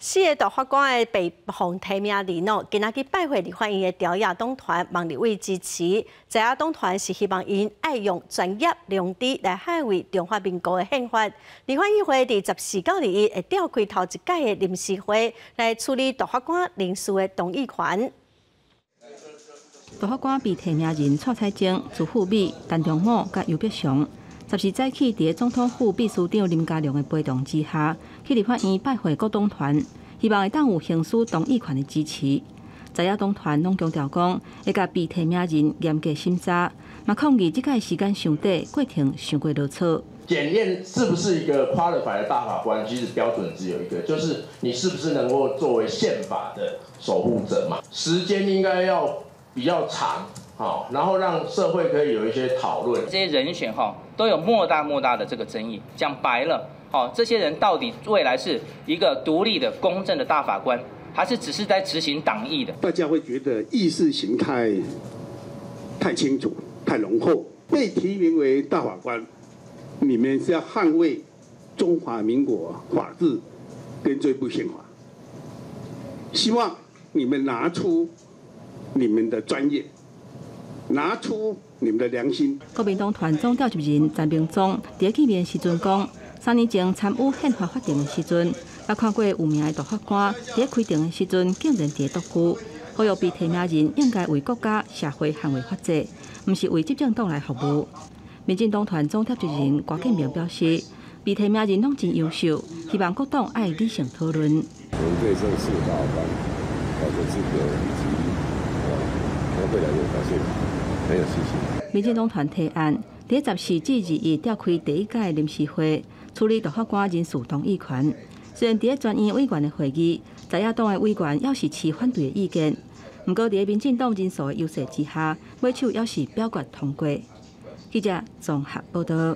4个大法官的被放提名人哦，今仔日拜会立法院的调野党团，望立委支持。在野党团是希望因爱用专业良知来捍卫中华民国的宪法。立法院会伫14到21会召开头一届的临时会，来处理大法官人事的动议权。大法官被提名人蔡彩晶、朱富美、陈忠武甲尤碧祥，14早起伫总统府秘书长林佳龙的陪同之下，去立法院拜会各党团，希望会当有行使动议权的支持。在野党团拢强调讲，会甲被提名人严格审查，嘛抗议这届时间伤短，过程伤过啰嗦。检验是不是一个 qualified 的大法官，其实标准只有一个，就是你是不是能够作为宪法的守护者嘛？时间应该要比较长，好，然后让社会可以有一些讨论。这些人选都有莫大的这个争议。讲白了，这些人到底未来是一个独立的、公正的大法官，还是只是在执行党意的？大家会觉得意识形态太清楚、太浓厚。被提名为大法官，你们是要捍卫中华民国法治跟这部宪法。希望你们拿出你们的专业，拿出你们的良心。国民党团总召集人陈明忠伫见面时阵讲，3年前参与宪法法定的时阵，也看过有名的大法官伫开庭的时阵竟然伫独居，呼吁被提名人应该为国家社会捍卫法治，毋是为执政党来服务。民进党团总召集人郭建明表示，被提名人拢真优秀，希望各党爱理性讨论。我们对这4个大法官的资格以及未来的表现很有信心。民进党团提案，伫14至21召开第1届临时会，处理大法官人事动议权。虽然伫专业委员的会议，在野党的委员也是持反对的意见，不过伫民进党人数的优势之下，尾手也是表决通过。记者综合报道。